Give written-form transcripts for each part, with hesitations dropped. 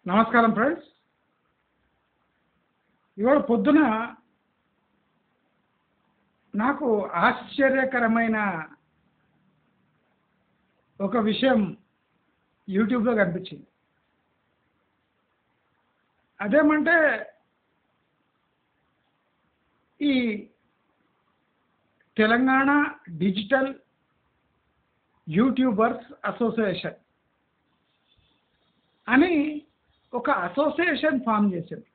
నమస్కారం ఫ్రెండ్స్. ఇవాళ పొద్దున నాకు ఆశ్చర్యకరమైన ఒక విషయం యూట్యూబ్లో కనిపించింది. అదేమంటే ఈ తెలంగాణ డిజిటల్ యూట్యూబర్స్ అసోసియేషన్ అని ఒక అసోసియేషన్ ఫామ్ చేసింది.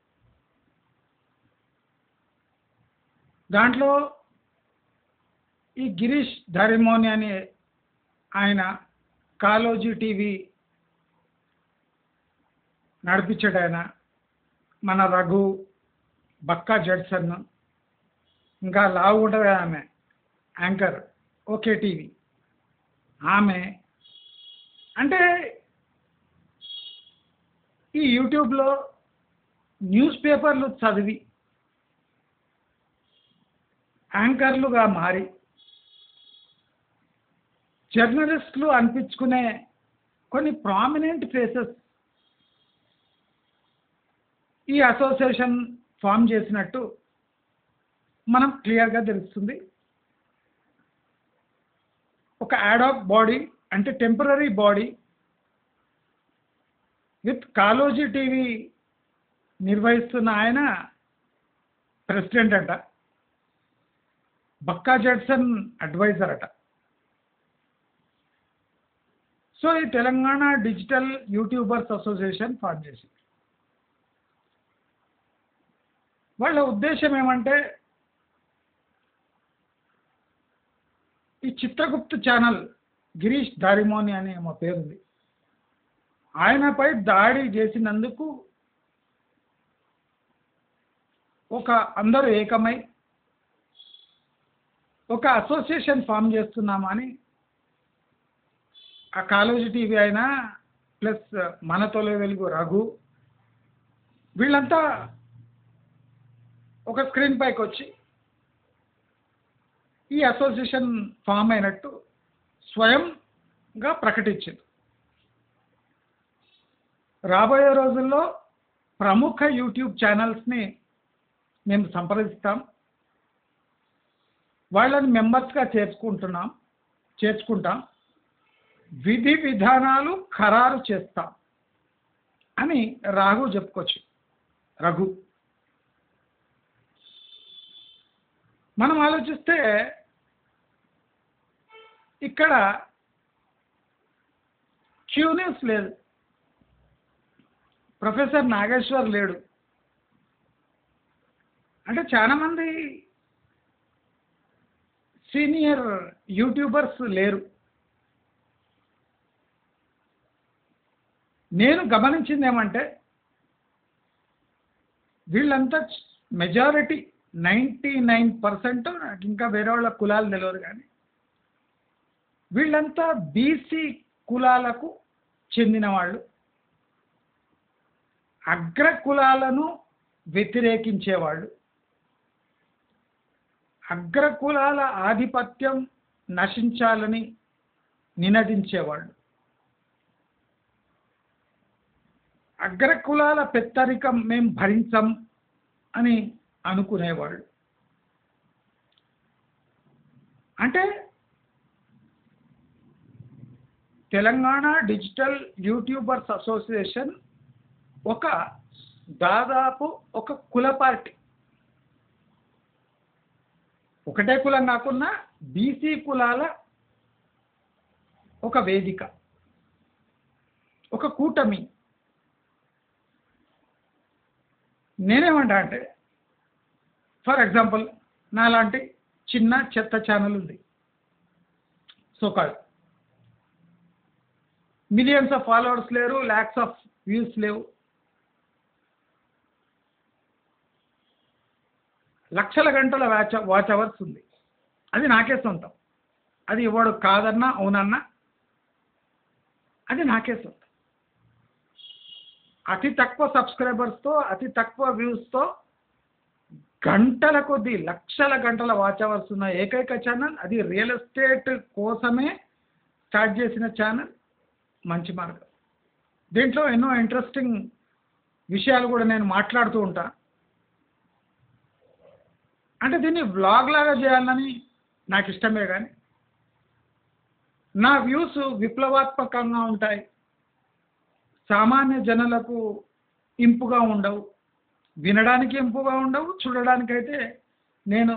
దాంట్లో ఈ గిరీష్ ధరిమోని అనే ఆయన కాలోజీ టీవీ నడిపించాడు. ఆయన మన రఘు, బక్కా జడ్సన్, ఇంకా లావు ఉంటుంది ఆమె యాంకర్ ఓకే టీవీ ఆమె. అంటే ఈ యూట్యూబ్లో న్యూస్ పేపర్లు చదివి యాంకర్లుగా మారి జర్నలిస్టులు అనిపించుకునే కొన్ని ప్రామినెంట్ ఫేసెస్ ఈ అసోసియేషన్ ఫామ్ చేసినట్టు మనం క్లియర్గా తెలుస్తుంది. ఒక యాడాక్ బాడీ అంటే temporary body with Kaloji TV నిర్వహిస్తున్న ఆయన ప్రెసిడెంట్ అట, బక్కా జడ్సన్ అడ్వైజర్ అట. సో ఈ Telangana digital YouTubers association form చేసింది. వాళ్ళ ఉద్దేశం ఏమంటే ఈ చిత్రగుప్త ఛానల్ గిరీష్ ధారిమోని అనే మా పేరుంది, ఆయనపై దాడి చేసినందుకు అందరూ ఏకమై ఒక అసోసియేషన్ ఫామ్ చేస్తున్నామని ఆ కాలోజీ టీవీ అయినా ప్లస్ మన తొలి వెలుగు రఘు వీళ్ళంతా ఒక స్క్రీన్ పైకి వచ్చి ఈ అసోసియేషన్ ఫామ్ అయినట్టు స్వయంగా ప్రకటించింది. రాబోయే రోజుల్లో ప్రముఖ యూట్యూబ్ ఛానల్స్ని మేము సంప్రదిస్తాం, వాళ్ళని మెంబర్స్గా చేర్చుకుంటాం, విధి విధానాలు ఖరారు చేస్తాం అని రఘు. మనం ఆలోచిస్తే ఇక్కడ క్యూ న్యూస్ లేదు, ప్రొఫెసర్ నాగేశ్వర్ లేడు. అంటే చాలామంది సీనియర్ యూట్యూబర్స్ లేరు. నేను గమనించింది ఏమంటే వీళ్ళంతా మెజారిటీ 99%, నాకు ఇంకా వేరే వాళ్ళ కులాలు తెలియదు కానీ వీళ్ళంతా బీసీ కులాలకు చెందిన వాళ్ళు, అగ్ర కులాలను వ్యతిరేకించేవాళ్ళు, అగ్రకులాల ఆధిపత్యం నశించాలని నినదించేవాళ్ళు, అగ్రకులాల పెత్తరికం మేం భరించం అని అనుకునేవాళ్ళు. అంటే తెలంగాణ డిజిటల్ యూట్యూబర్స్ అసోసియేషన్ దాదాపు ఒక కుల పార్టీ, ఒకటే కులం కాకుండా బీసీ కులాల ఒక వేదిక, ఒక కూటమి. నేనేమంటా అంటే ఫర్ ఎగ్జాంపుల్ నాలాంటి చిన్న చెత్త ఛానల్ ఉంది, సోకాల్డ్ మిలియన్స్ ఆఫ్ ఫాలోవర్స్ లేరు, ల్యాక్స్ ఆఫ్ వ్యూస్ లేవు, లక్షల గంటల వాచ్ అవర్స్ ఉంది. అది నాకే సొంతం, అది ఎవడు కాదన్నా అవునన్నా అది నాకే సొంతం. అతి తక్కువ సబ్స్క్రైబర్స్తో, అతి తక్కువ వ్యూస్తో గంటల కొద్దీ లక్షల గంటల వాచ్ అవర్స్ ఉన్న ఏకైక ఛానల్. అది రియల్ ఎస్టేట్ కోసమే స్టార్ట్ చేసిన ఛానల్ మంచి మార్గం. దీంట్లో ఎన్నో ఇంట్రెస్టింగ్ విషయాలు కూడా నేను మాట్లాడుతూ ఉంటా. అంటే దీన్ని వ్లాగ్ లాగా చేయాలని నాకు ఇష్టమే కానీ నా వ్యూస్ విప్లవాత్మకంగా ఉంటాయి, సామాన్య జనులకు ఇంపుగా ఉండవు, వినడానికి ఇంపుగా ఉండవు, చూడడానికైతే నేను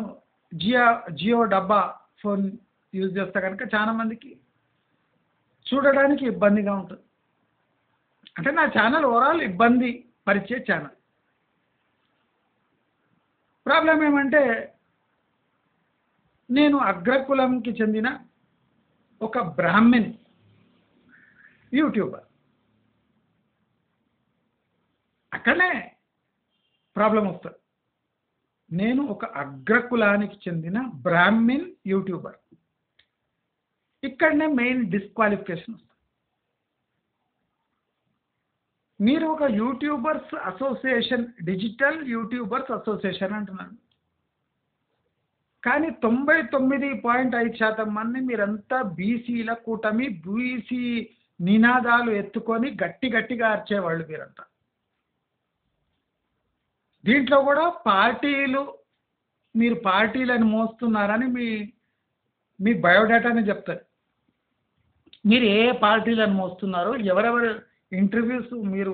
జియో డబ్బా ఫోన్ యూజ్ చేస్తా కనుక చాలా మందికి చూడడానికి ఇబ్బందిగా ఉంటుంది. అంటే నా ఛానల్ ఓవరాల్ ఇబ్బంది పరిచే ఛానల్. ప్రాబ్లం ఏమంటే నేను అగ్రకులంకి చెందిన ఒక బ్రాహ్మణ్ యూట్యూబర్. అక్కడనే ప్రాబ్లం వస్తుంది. నేను ఒక అగ్రకులానికి చెందిన బ్రాహ్మణ్ యూట్యూబర్. ఇక్కడనే మెయిన్ డిస్క్వాలిఫికేషన్ వస్తుంది. మీరు ఒక YouTubers association, digital YouTubers association అంటున్నారు, కానీ 99.5% మంది మీరంతా బీసీల కూటమి, బీసీ నినాదాలు ఎత్తుకొని గట్టిగా అరిచేవాళ్ళు మీరంతా. దీంట్లో కూడా మీరు పార్టీలను మోస్తున్నారని మీ బయోడేటానే చెప్తారు. మీరు ఏ పార్టీలను మోస్తున్నారో, ఎవరెవరు ఇంటర్వ్యూస్ మీరు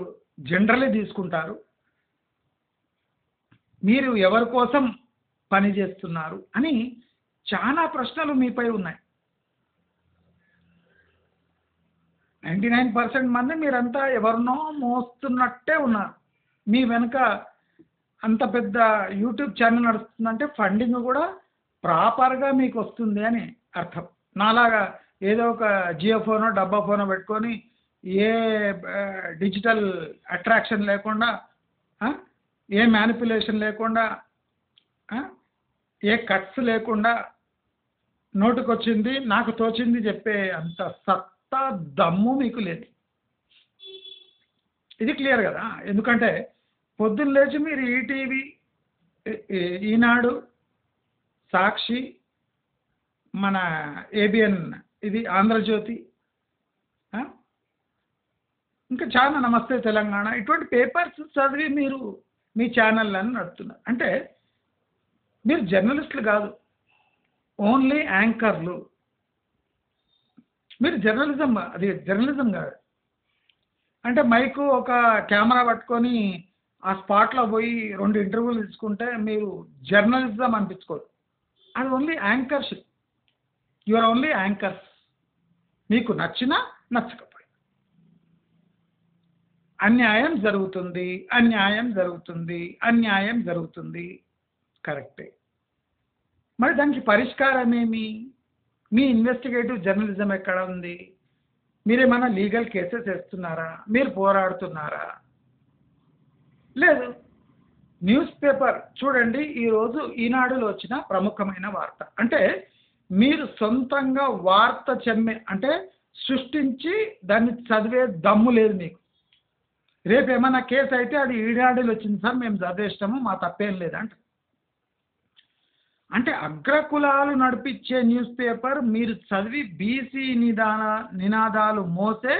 జనరల్లీ తీసుకుంటారు, మీరు ఎవరి కోసం పని చేస్తున్నారు అని చాలా ప్రశ్నలు మీపై ఉన్నాయి. 99% మంది మీరంతా ఎవరినో మోస్తున్నట్టే ఉన్నారు. మీ వెనుక అంత పెద్ద యూట్యూబ్ ఛానల్ నడుస్తుందంటే ఫండింగ్ కూడా ప్రాపర్గా మీకు వస్తుంది అని అర్థం. నాలాగా ఏదో ఒక జియో ఫోనో డబ్బా ఫోనో పెట్టుకొని ఏ డిజిటల్ అట్రాక్షన్ లేకుండా, ఏ మ్యానిపులేషన్ లేకుండా, ఏ కట్స్ లేకుండా నోటుకొచ్చింది నాకు తోచింది చెప్పే అంత సత్తా దమ్ము మీకు లేదు. ఇది క్లియర్ కదా. ఎందుకంటే పొద్దున్న లేచి మీరు ఈటీవీ, ఈనాడు, సాక్షి, మన ఏబిఎన్, ఇది ఆంధ్రజ్యోతి, ఇంకా చాలా నమస్తే తెలంగాణ, ఇటువంటి పేపర్స్ చదివి మీరు మీ ఛానళ్ళని నడుపుతున్నారు. అంటే మీరు జర్నలిస్టులు కాదు, ఓన్లీ యాంకర్లు. మీరు అది జర్నలిజం కాదు. అంటే మైకు ఒక కెమెరా పట్టుకొని ఆ స్పాట్లో పోయి 2 ఇంటర్వ్యూలు తీసుకుంటే మీరు జర్నలిజం అనిపించుకోరు. అది only anchorship. You are only anchors. మీకు నచ్చినా నచ్చకపోయి అన్యాయం జరుగుతుంది, అన్యాయం జరుగుతుంది, అన్యాయం జరుగుతుంది, కరెక్టే. మరి దానికి పరిష్కారం ఏమి? మీ ఇన్వెస్టిగేటివ్ జర్నలిజం ఎక్కడ ఉంది? మీరేమైనా లీగల్ కేసెస్ వేస్తున్నారా? మీరు పోరాడుతున్నారా? లేదు. న్యూస్ పేపర్ చూడండి, ఈరోజు ఈనాడులో వచ్చిన ప్రముఖమైన వార్త. అంటే మీరు సొంతంగా వార్త అంటే సృష్టించి దాన్ని చదివే దమ్ము లేదు మీకు. రేపు ఏమైనా కేసు అయితే అది ఈనాడులో వచ్చింది సార్, మేము చదివేస్తాము, మా తప్పేం లేదంట. అంటే అగ్రకులాలు నడిపించే న్యూస్ పేపర్ మీరు చదివి బీసీ నినాదాలు మోసే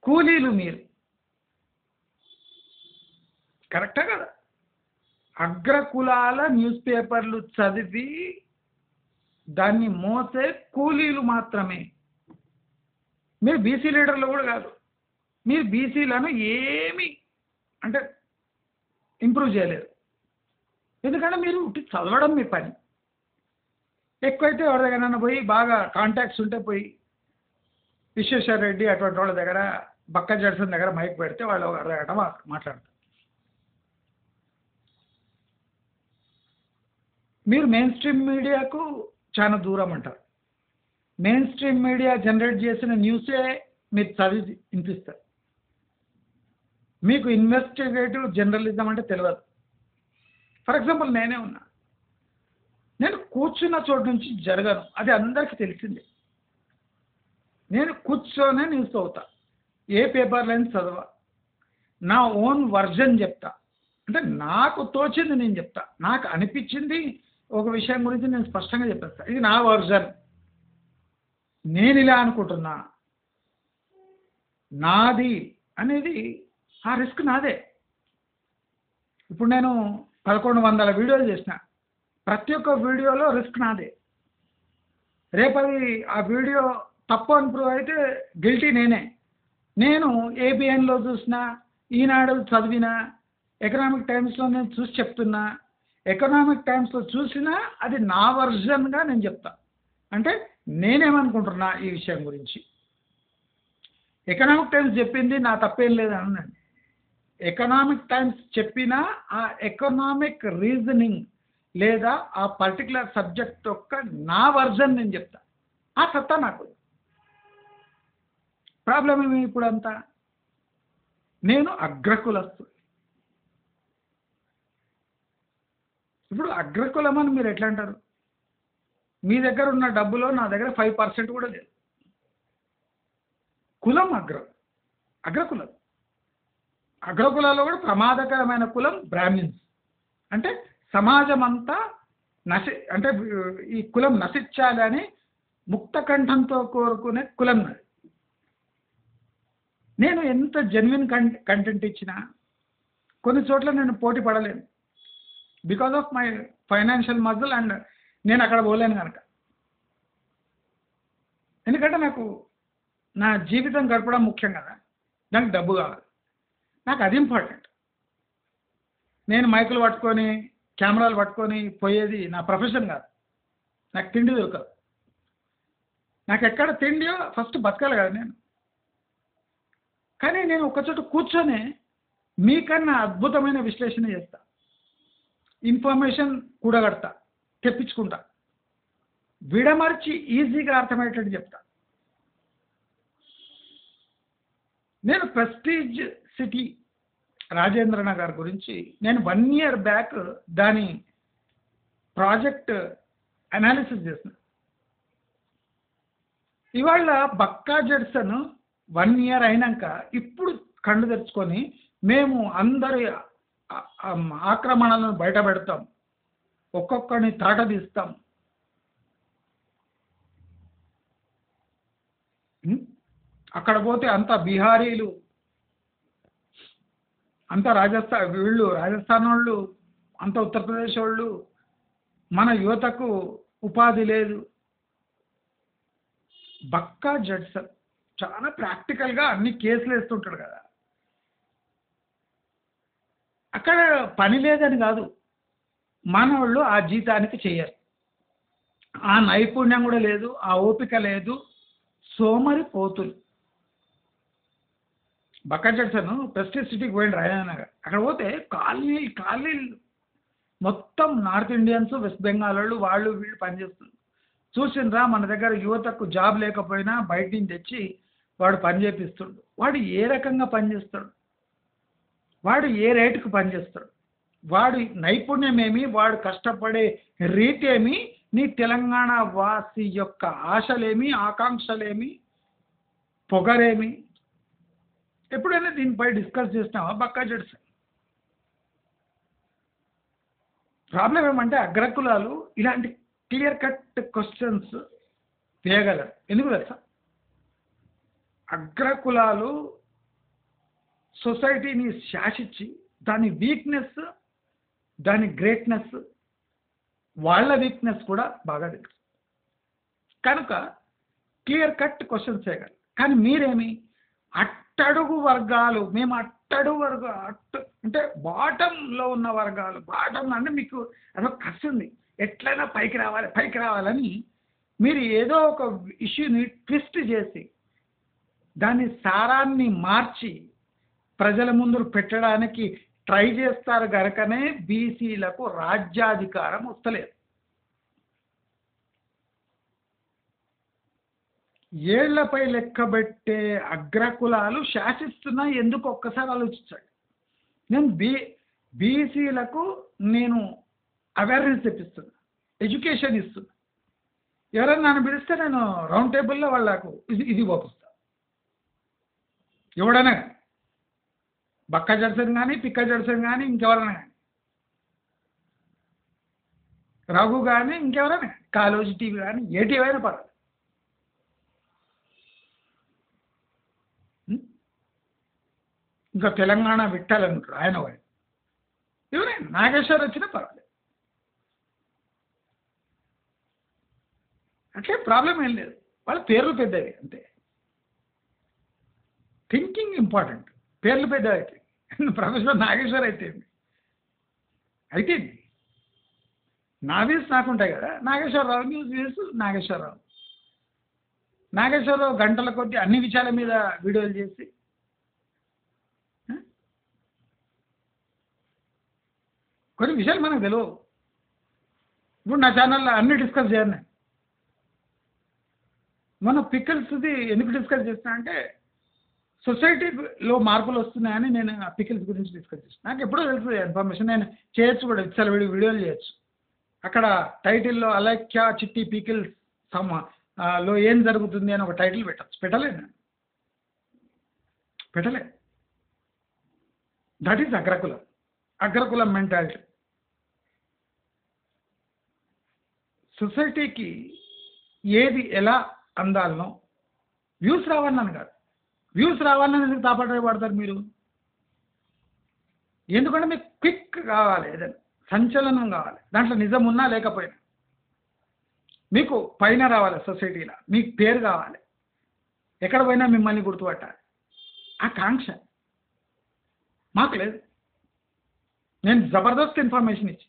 కూలీలు మీరు. కరెక్టా కదా? అగ్రకులాల న్యూస్ పేపర్లు చదివి దాన్ని మోసే కూలీలు మాత్రమే. మీరు బీసీ లీడర్లు కూడా కాదు. మీరు బీసీలను ఏమి అంటే ఇంప్రూవ్ చేయలేరు. ఎందుకంటే మీరు చదవడం మీ పని. ఎక్కువైతే ఎవరి దగ్గర పోయి బాగా కాంటాక్ట్స్ ఉంటే పోయి విశ్వేశ్వర రెడ్డి అటువంటి వాళ్ళ దగ్గర, బక్క జడ్సన్ దగ్గర మైక్ పెడితే వాళ్ళు ఒక అరగంట మాట్లాడతారు. మీరు మెయిన్ స్ట్రీమ్ మీడియాకు చాలా దూరం అంటారు. మెయిన్ స్ట్రీమ్ మీడియా జనరేట్ చేసిన న్యూసే మీరు చదివి వినిపిస్తారు. మీకు ఇన్వెస్టిగేటివ్ జర్నలిజం అంటే తెలియదు. ఫర్ ఎగ్జాంపుల్ నేనే ఉన్నా, నేను కూర్చున్న చోటు నుంచి జరగను, అది అందరికీ తెలిసిందే. నేను కూర్చొనే న్యూస్ అవుతా, ఏ పేపర్లైనా చదవ, నా ఓన్ వర్జన్ చెప్తా. అంటే నాకు తోచింది నేను చెప్తా, నాకు అనిపించింది ఒక విషయం గురించి నేను స్పష్టంగా చెప్పేస్తా. ఇది నా వర్జన్, నేను ఇలా అనుకుంటున్నా, నాది అనేది ఆ రిస్క్ నాదే. ఇప్పుడు నేను 1100 వీడియోలు చేసిన, ప్రతి ఒక్క వీడియోలో రిస్క్ నాదే. రేపది ఆ వీడియో తప్పు అని ప్రూవ్ అయితే గిల్టీ నేనే. నేను ఏబిఎన్లో చూసిన, ఈనాడు చదివిన, ఎకనామిక్ టైమ్స్లో నేను చూసి చెప్తున్నా. ఎకనామిక్ టైమ్స్లో చూసినా అది నా వర్జన్గా నేను చెప్తా. అంటే నేనేమనుకుంటున్నా ఈ విషయం గురించి. ఎకనామిక్ టైమ్స్ చెప్పింది నా తప్పేం లేదు అనండి. ఎకనామిక్ టైమ్స్ చెప్పిన ఆ ఎకనామిక్ రీజనింగ్ లేదా ఆ పర్టికులర్ సబ్జెక్ట్ యొక్క నా వర్జన్ నేను చెప్తా. ఆ సత్తా నాకు. ప్రాబ్లం ఏమి ఇప్పుడంతా? నేను అగ్రకులస్తు. ఇప్పుడు అగ్రకులం అని మీరు ఎట్లా అంటారు? మీ దగ్గర ఉన్న డబ్బులో నా దగ్గర 5% కూడా లేదు. కులం అగ్రకులం. అగ్రకులాల్లో కూడా ప్రమాదకరమైన కులం బ్రాహ్మిన్స్. అంటే సమాజం అంతా అంటే ఈ కులం నశించాలి అని ముక్త కంఠంతో కోరుకునే కులం నాది. నేను ఎంత జెన్యున్ కంటెంట్ ఇచ్చినా కొన్ని చోట్ల నేను పోటీ పడలేను. Because of my financial muscle and నేను అక్కడ పోలేను కనుక. ఎందుకంటే నాకు నా జీవితం గడపడం ముఖ్యం కదా, దానికి డబ్బు కావాలి. నాకు అది ఇంపార్టెంట్. నేను మైకులు పట్టుకొని కెమెరాలు పట్టుకొని పోయేది నా ప్రొఫెషన్ కాదు. నాకు తిండి దొరకదు. నాకు ఎక్కడ తిండియో ఫస్ట్ బతకాలి కదా నేను. కానీ నేను ఒకచోట కూర్చొని మీకన్నా అద్భుతమైన విశ్లేషణ చేస్తా, ఇన్ఫర్మేషన్ కూడగడతా, తెప్పించుకుంటా, విడమర్చి ఈజీగా అర్థమయ్యేటట్టు చెప్తా. నేను ప్రెస్టీజ్ సిటీ రాజేంద్ర నగర్ గురించి నేను 1 year బ్యాక్ దాని ప్రాజెక్ట్ అనాలిసిస్ చేసిన. ఇవాళ బక్కా జడ్సన్ 1 year అయినాక ఇప్పుడు కళ్ళు తెరుచుకొని మేము అందరి ఆక్రమణలను బయట పెడతాం, ఒక్కొక్కరిని తాట తీస్తాం, అక్కడ పోతే అంత బీహారీలు, అంత రాజస్థాన్ వాళ్ళు, అంత ఉత్తరప్రదేశ్ వాళ్ళు, మన యువతకు ఉపాధి లేదు. బక్కా జడ్సన్ చాలా ప్రాక్టికల్గా అన్ని కేసులు వేస్తుంటాడు కదా. అక్కడ పని లేదని కాదు, మనవాళ్ళు ఆ జీతానికి చేయరు, ఆ నైపుణ్యం కూడా లేదు, ఆ ఓపిక లేదు, సోమరి పోతులు. బక్కా జడ్సన్ ప్రెస్టీజ్ సిటీకి పోయిండు రాజనగర్. అక్కడ పోతే కాలనీలు మొత్తం నార్త్ ఇండియన్స్, వెస్ట్ బెంగాల్ వాళ్ళు వీళ్ళు పనిచేస్తున్నారు. చూసిండ్రా, మన దగ్గర యువతకు జాబ్ లేకపోయినా బయట నుంచి తెచ్చి వాడు పని చేపిస్తాడు. వాడు ఏ రకంగా పనిచేస్తాడు, వాడు ఏ రేటుకు పనిచేస్తాడు, వాడు నైపుణ్యం ఏమి, వాడు కష్టపడే రీతి ఏమి, నీ తెలంగాణ వాసి యొక్క ఆశలేమి, ఆకాంక్షలేమి, పొగరేమి, ఎప్పుడైనా దీనిపై డిస్కస్ చేసినావా? బక్కా జడ్సన్. ప్రాబ్లం ఏమంటే అగ్రకులాలు ఇలాంటి క్లియర్ కట్ క్వశ్చన్స్ వేయగలరు. ఎందుకు తెలుసా? అగ్రకులాలు సొసైటీని శాసించి దాని వీక్నెస్, దాని గ్రేట్నెస్, వాళ్ళ వీక్నెస్ కూడా బాగా తెలుసు కనుక క్లియర్ కట్ క్వశ్చన్స్ చేయగలరు. కానీ మీరేమి అట్టడుగు వర్గాలు, మేము అంటే బాటంలో ఉన్న వర్గాలు, బాటం అంటే మీకు అదొక కసి ఉంది, ఎట్లయినా పైకి రావాలని మీరు ఏదో ఒక ఇష్యూని ట్విస్ట్ చేసి దాని సారాన్ని మార్చి ప్రజల ముందు పెట్టడానికి ట్రై చేస్తారు గనకనే బీసీలకు రాజ్యాధికారం వస్తలేదు. ఏళ్లపై లెక్కబెట్టే అగ్రకులాలు శాసిస్తున్నా ఎందుకు ఒక్కసారి ఆలోచించండి. నేను బీసీలకు నేను అవేర్నెస్ తెప్పిస్తున్నా, ఎడ్యుకేషన్ ఇస్తున్నా. ఎవరైనా నన్ను పిలిస్తే నేను రౌండ్ టేబుల్లో వాళ్ళకు ఇది పంపిస్తా. ఎవడైనా బక్కా జడ్సన్ కానీ, పిక్క జడ్సన్ కానీ, ఇంకెవరైనా కానీ, రఘు కానీ, ఇంకెవరైనా కాలోజీ టీవీ కానీ, ఏ టీవీ అయినా పర్వాలేదు. ఇంకా తెలంగాణ విట్టాలంటారు ఆయన వాడు. ఎవరు నాగేశ్వర్ వచ్చినా పర్వాలేదు, అట్లే ప్రాబ్లం ఏం లేదు. వాళ్ళ పేర్లు పెద్దవి అంతే. Thinking important. పేర్లు పెద్దవి అయితే ప్రొఫెసర్ నాగేశ్వర్ అయితే నా వ్యూస్ నాకుంటాయి కదా, నాగేశ్వరరావు వ్యూస్ నాగేశ్వరరావు. నాగేశ్వరరావు గంటల కొద్దీ అన్ని విషయాల మీద వీడియోలు చేసి కొన్ని విషయాలు మనకు తెలియవు. ఇప్పుడు నా ఛానల్లో అన్ని డిస్కస్ చేయను నేను. మన పికిల్స్ది ఎందుకు డిస్కస్ చేస్తున్నా అంటే సొసైటీలో మార్పులు వస్తున్నాయని నేను ఆ పికిల్స్ గురించి డిస్కస్ చేస్తాను. నాకు ఎప్పుడో తెలుసు ఇన్ఫర్మేషన్, నేను చేయొచ్చు కూడా, చాలా వీడియోలు చేయొచ్చు. అక్కడ టైటిల్లో అలైక్య చిట్టి పికిల్స్ లో ఏం జరుగుతుంది అని ఒక టైటిల్ పెట్టచ్చు. పెట్టలేదు నేను, పెట్టలేదు. దట్ ఈస్ అగ్రకులం మెంటాలిటీ. సొసైటీకి ఏది ఎలా అందాలనో వ్యూస్ రావాలని కాదు, వ్యూస్ రావాలని ఎందుకు తాపత్రయపడతారు మీరు? ఎందుకంటే మీకు క్విక్ కావాలి, ఏదైనా సంచలనం కావాలి, దాంట్లో నిజం ఉన్నా లేకపోయినా. మీకు పైన రావాలి, సొసైటీలో మీకు పేరు కావాలి, ఎక్కడ పోయినా మిమ్మల్ని గుర్తుపట్టాలి. ఆ కాంక్ష మాకు లేదు. నేను జబర్దస్త్ ఇన్ఫర్మేషన్ ఇచ్చి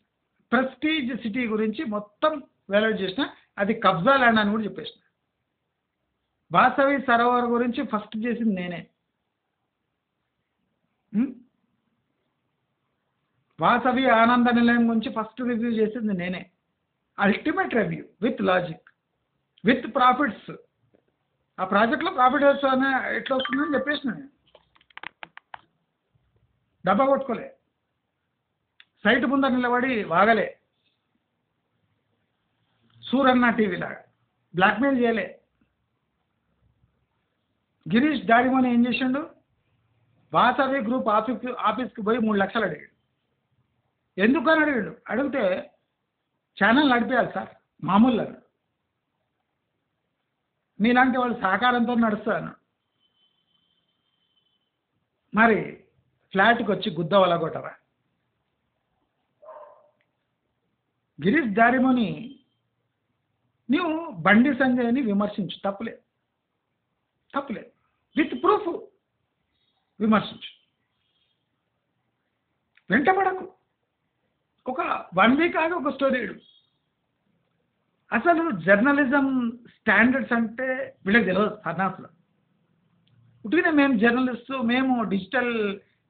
ప్రెస్టీజ్ సిటీ గురించి మొత్తం వెల్లడి చేసిన, అది కబ్జా ల్యాండ్ అని కూడా చెప్పేసిన. వాసవి సరోవర్ గురించి ఫస్ట్ చేసింది నేనే. వాసవి ఆనంద నిలయం గురించి ఫస్ట్ రివ్యూ చేసింది నేనే. Ultimate review with logic, with profits. ఆ ప్రాజెక్ట్లో ప్రాఫిట్ వస్తుందని ఎట్లా వస్తుందని చెప్పేసిన నేను. డబ్బా కొట్టుకోలే, సైట్ ముందర నిలబడి వాగలే, సూరన్న టీవీలాగా బ్లాక్మెయిల్ చేయలే. గిరీష్ దాడిమోని ఏం చేసిండు? వాసవి గ్రూప్ ఆఫీస్కి పోయి 3 లక్షలు అడిగాడు. ఎందుకని అడిగాడు? అడిగితే ఛానల్ నడిపేయాలి సార్, మామూలు మీలాంటి వాళ్ళు సహకారంతో నడుస్తాను. మరి ఫ్లాట్కి వచ్చి గుద్ద వలగొట్టరా? గిరీష్ దారిమోని నీవు బండి సంజయ్ని విమర్శించు, తప్పులేదు, విత్ ప్రూఫ్ విమర్శించు, వెంటబడకు. ఒక 1 వీక్ ఆగి ఒక స్టోరీ ఇడు. అసలు జర్నలిజం స్టాండర్డ్స్ అంటే వీళ్ళకి తెలియదు. సన్నాసులు ఉట్టినే మేము జర్నలిస్టు, మేము డిజిటల్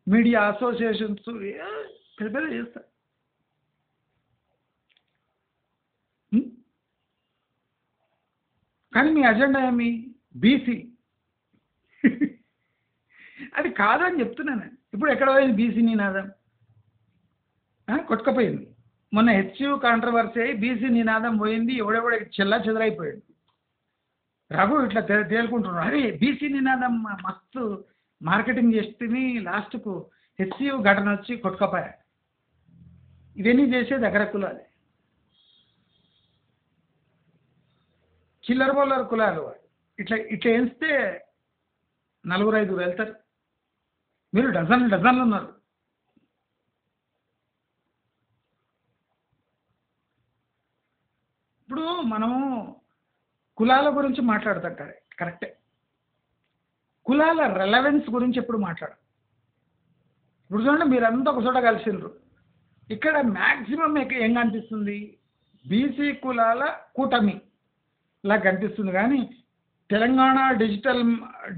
మీడియా అసోసియేషన్స్ పెద్ద చేస్తారు. కానీ మీ అజెండా ఏమి? బీసీ. అది కాదని చెప్తున్నాను. ఇప్పుడు ఎక్కడ పోయింది బీసీ నినాదం? కొట్టుకపోయింది. మొన్న హెచ్యూ కాంట్రవర్సీ అయ్యి బీసీ నినాదం పోయింది. ఎవడెవడ చెల్లా చెదరైపోయాడు. రఘు ఇట్లా తేలుకుంటున్నాడు, అరే బీసీ నినాదం మస్తు మార్కెటింగ్ చేస్తే లాస్ట్కు హెచ్యూ ఘటన వచ్చి కొట్టుకపోయా. ఇవన్నీ చేసేది అగ్రకులాలే, చిల్లర బొల్లర కులాలు. ఇట్లా వేస్తే 4-5 వెళ్తారు. మీరు డజన్లు ఉన్నారు. ఇప్పుడు మనము కులాల గురించి మాట్లాడతాం, కరెక్టే. కులాల రెలవెన్స్ గురించి ఎప్పుడు మాట్లాడరు. ఇప్పుడు చూడండి, మీరంతా ఒక చోట కలిసిండ్రు. ఇక్కడ మ్యాక్సిమం ఏం కనిపిస్తుంది? బీసీ కులాల కూటమి ఇలా కనిపిస్తుంది. కానీ తెలంగాణ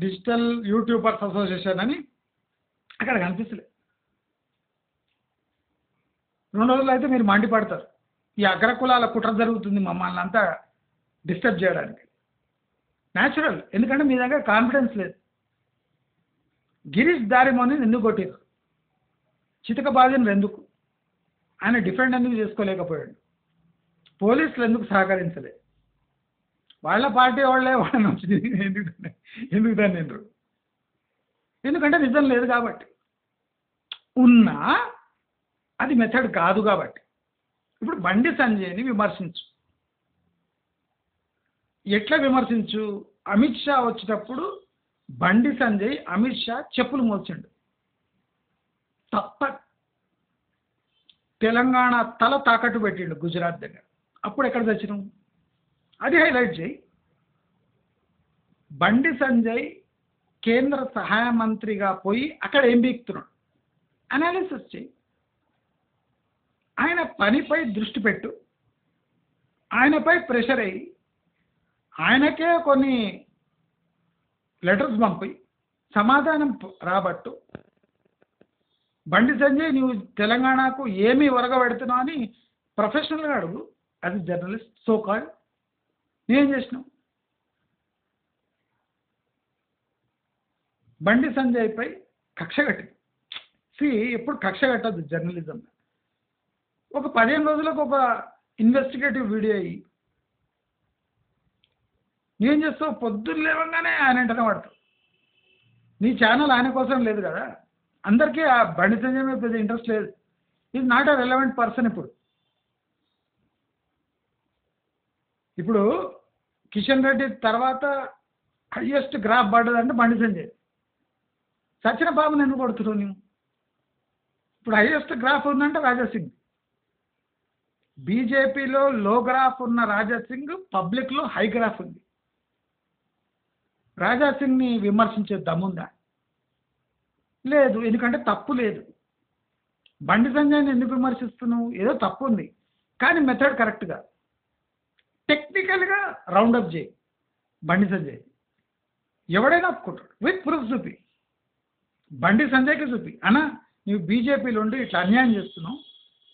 డిజిటల్ యూట్యూబర్స్ అసోసియేషన్ అని అక్కడ కనిపిస్తలేదు. 2 రోజులు అయితే మీరు మండిపడతారు, ఈ అగ్రకులాల కుట్ర జరుగుతుంది మమ్మల్ని అంతా డిస్టర్బ్ చేయడానికి. న్యాచురల్, ఎందుకంటే మీ దగ్గర కాన్ఫిడెన్స్ లేదు. గిరీష్ దారిమోని ఎందుకు కొట్టారు? చితక బాధిని ఎందుకు? ఆయన డిఫెండ్ ఎందుకు చేసుకోలేకపోయాడు? పోలీసులు ఎందుకు సహకరించలేదు? వాళ్ళ పార్టీ వాళ్ళే వాళ్ళని వచ్చి ఎందుకు దాన్ని నిండ్రు? ఎందుకంటే నిజం లేదు కాబట్టి. ఉన్నా అది మెథడ్ కాదు కాబట్టి. ఇప్పుడు బండి సంజయ్ని విమర్శించు. ఎట్లా విమర్శించు? అమిత్ షా వచ్చేటప్పుడు బండి సంజయ్ అమిత్ షా చెప్పులు మోసిండు, తప్ప. తెలంగాణ తల తాకట్టు పెట్టిండు గుజరాత్ దగ్గర. అప్పుడు ఎక్కడ తెచ్చినాం? అది హైలైట్ చేయి. బండి సంజయ్ కేంద్ర సహాయ మంత్రిగా పోయి అక్కడ ఏం బీక్తున్నాడు అనాలిసిస్ చేయి. ఆయన పనిపై దృష్టి పెట్టు, ఆయనపై ప్రెషర్ అయ్యి ఆయనకే కొన్ని లెటర్స్ పంపి సమాధానం రాబట్టు. బండి సంజయ్ నువ్వు తెలంగాణకు ఏమి ఒరగబెడుతున్నావు అని ప్రొఫెషనల్గా అడుగు. అది జర్నలిస్ట్ సో కాల్డ్. నేనేం చేసినావు? బండి సంజయ్పై కక్ష కట్టింది. ఎప్పుడు కక్ష కట్టద్దు జర్నలిజం. ఒక 15 రోజులకు ఒక ఇన్వెస్టిగేటివ్ వీడియో అయ్యి నువ్వేం చేస్తావు? పొద్దున్న లేవగానే ఆయన వెంటనే పడతావు. నీ ఛానల్ ఆయన కోసం లేదు కదా. అందరికీ ఆ బండి సంజయ్ మీద పెద్ద ఇంట్రెస్ట్ లేదు. Is not a relevant person. ఇప్పుడు కిషన్ రెడ్డి తర్వాత హయ్యెస్ట్ గ్రాఫ్ పడ్డదంటే బండి సంజయ్. సచిన బాబుని ఎందుకు కొడుతున్నావు నువ్వు? ఇప్పుడు హయ్యెస్ట్ గ్రాఫ్ ఉందంటే రాజాసింగ్. బీజేపీలో లో గ్రాఫ్ ఉన్న రాజాసింగ్ పబ్లిక్లో హై గ్రాఫ్ ఉంది. రాజాసింగ్ని విమర్శించే దమ్ముందా? లేదు. ఎందుకంటే తప్పు లేదు. బండి సంజయ్ని ఎందుకు విమర్శిస్తున్నావు? ఏదో తప్పు ఉంది కానీ మెథడ్ కరెక్ట్గా టెక్నికల్గా రౌండప్ చేయి. బండి సంజయ్ ఎవడైనా ఒప్పుకుంటాడు. విత్ ప్రూఫ్ చూపి. బండి సంజయ్కి చూపి, అన్న నువ్వు బీజేపీలో ఉండి ఇట్లా అన్యాయం చేస్తున్నావు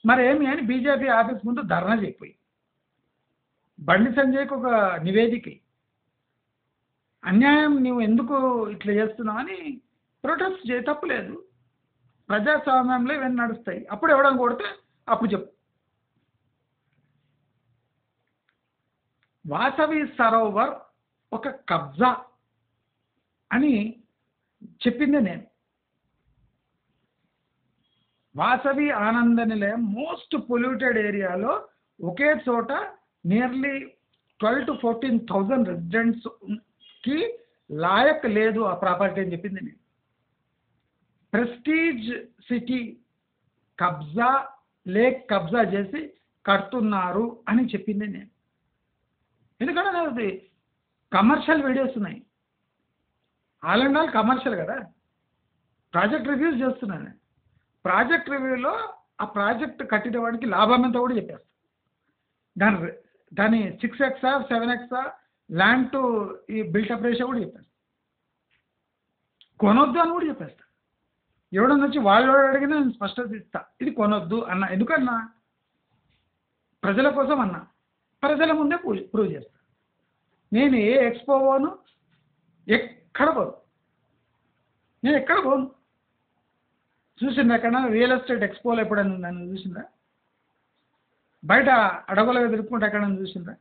మరి ఏమి అని బీజేపీ ఆఫీస్ ముందు ధర్నా చేయిపోయి బండి సంజయ్కి ఒక నివేదిక అన్యాయం నువ్వు ఎందుకు ఇట్లా చేస్తున్నావు అని ప్రొటెస్ట్ చేయి. తప్పులేదు. ప్రజాస్వామ్యంలో ఇవన్నీ నడుస్తాయి. అప్పుడు ఎవడని కొడితే అప్పుడు చెప్పు. వాసవి సరోవర్ ఒక కబ్జా అని చెప్పింది నేను. వాసవి ఆనంద నిలయం మోస్ట్ పొల్యూటెడ్ ఏరియాలో ఒకే చోట నియర్లీ 12,000 to 14,000 రెసిడెంట్స్కి లాయక్ లేదు ఆ ప్రాపర్టీ అని చెప్పింది నేను. ప్రెస్టీజ్ సిటీ లేక్ కబ్జా చేసి కడుతున్నారు అని చెప్పింది నేను. ఎందుకంటే అది కమర్షియల్ వీడియోస్ ఉన్నాయి. ఆల్ అండ్ ఆల్ కమర్షియల్ కదా. ప్రాజెక్ట్ రివ్యూస్ చేస్తున్నాను నేను. ప్రాజెక్ట్ రివ్యూలో ఆ ప్రాజెక్ట్ కట్టిన వాడికి లాభం ఎంత కూడా చెప్పేస్తాను. దాని 6x 7x ల్యాండ్ టు ఈ బిల్టప్ రేషియో కూడా చెప్పేస్తాను. కొనొద్దు అని కూడా చెప్పేస్తాను. ఎవడన్నా వచ్చి వాళ్ళు అడిగినా నేను స్పష్టత ఇస్తా, ఇది కొనొద్దు అన్న. ఎందుకన్నా? ప్రజల కోసం అన్నా. ప్రజల ముందే ప్రూవ్ చేస్తా. నేను ఏ ఎక్స్పో పోను, ఎక్కడ పోను. నేను ఎక్కడ పోను. చూసిందా ఎక్కడ రియల్ ఎస్టేట్ ఎక్స్పోలో ఎప్పుడైనా నన్ను చూసిందా? బయట అడవులుగా తిరుపుకుంటా ఎక్కడైనా చూసిందా?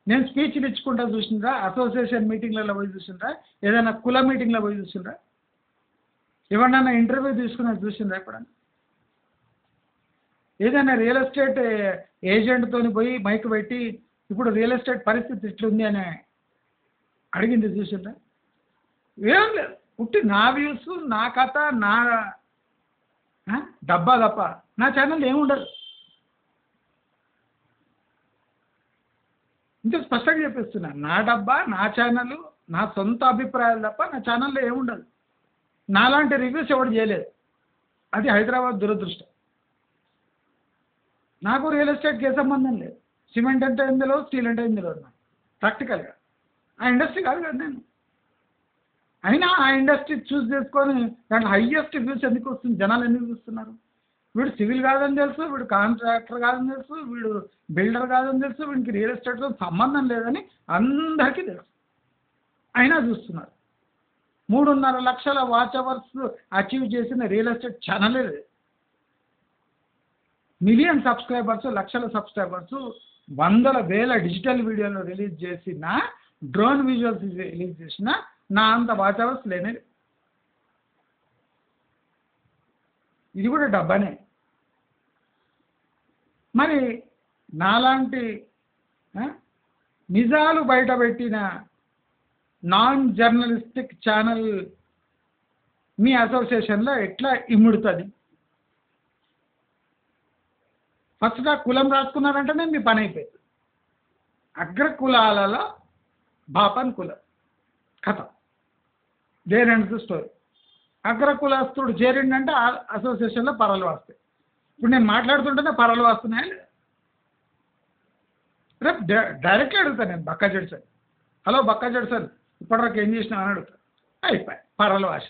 నేను స్పీచ్లు ఇచ్చుకుంటా చూసిందా? అసోసియేషన్ మీటింగ్లలో పోయి చూసిందా? ఏదైనా కుల మీటింగ్లో పోయి చూసిందా? ఎవరన్నా ఇంటర్వ్యూ తీసుకున్నా చూసిందా ఎప్పుడన్నా? ఏదైనా రియల్ ఎస్టేట్ ఏజెంట్తో పోయి మైక్ పెట్టి ఇప్పుడు రియల్ ఎస్టేట్ పరిస్థితి ఇట్లుంది అని అడిగింది చూసిందా? ఏం లేదు. పుట్టి నా వ్యూస్, నా కథ, నా డబ్బా తప్ప నా ఛానల్ ఏముండదు. ఇంత స్పష్టంగా చెప్పేస్తున్నా. నా డబ్బా, నా ఛానల్, నా సొంత అభిప్రాయాలు తప్ప నా ఛానల్లో ఏముండదు. నాలాంటి రివ్యూస్ ఎవరు చేయలేదు. అది హైదరాబాద్ దురదృష్టం. నాకు రియల్ ఎస్టేట్కి ఏ సంబంధం లేదు. సిమెంట్ అంటే ఇందులో, స్టీల్ అంటే ఇందులో ఉన్నాను ప్రాక్టికల్గా. ఆ ఇండస్ట్రీ కాదు కదా నేను. అయినా ఆ ఇండస్ట్రీ చూస్ చేసుకొని దాంట్లో హయ్యెస్ట్ వ్యూస్ ఎందుకు వస్తుంది? జనాలు ఎందుకు చూస్తున్నారు? వీడు సివిల్ కాదని తెలుసు, వీడు కాంట్రాక్టర్ కాదని తెలుసు, వీడు బిల్డర్ కాదని తెలుసు, వీడికి రియల్ ఎస్టేట్తో సంబంధం లేదని అందరికీ తెలుసు. అయినా చూస్తున్నారు. 3.5 లక్షల వాచ్ అవర్స్ అచీవ్ చేసిన రియల్ ఎస్టేట్ ఛానలే లేదు. మిలియన్ సబ్స్క్రైబర్స్, లక్షల సబ్స్క్రైబర్స్, వందల వేల డిజిటల్ వీడియోలు రిలీజ్ చేసిన, డ్రోన్ విజువల్స్ రిలీజ్ చేసిన నా అంత వాచ్ అవర్స్ లేనే. ఇది కూడా డబ్బానే. మరి నాలాంటి నిజాలు బయటపెట్టిన నాన్ జర్నలిస్టిక్ ఛానల్ మీ అసోసియేషన్లో ఎట్లా ఇముడుతుంది? ఫస్ట్ ఆ కులం రాసుకున్నారంటేనే మీ పని అయిపోయింది. అగ్ర కులాలలో బాపన్ కులం కథ, దేర్ అండ్ స్టోరీ. అగ్ర కులస్తుడు చేరిండంటే అసోసియేషన్లో పరాలు వస్తాయి. ఇప్పుడు నేను మాట్లాడుతుంటేనే పరాలు వస్తున్నాయా లేదా? రేపు డైరెక్ట్గా అడుగుతాను నేను Bakka Judson, hello Bakka Judson ఇప్పటివరకు ఏం చేసినావు అని అడుగుతాను. అయిపోయి పరాలు భాష.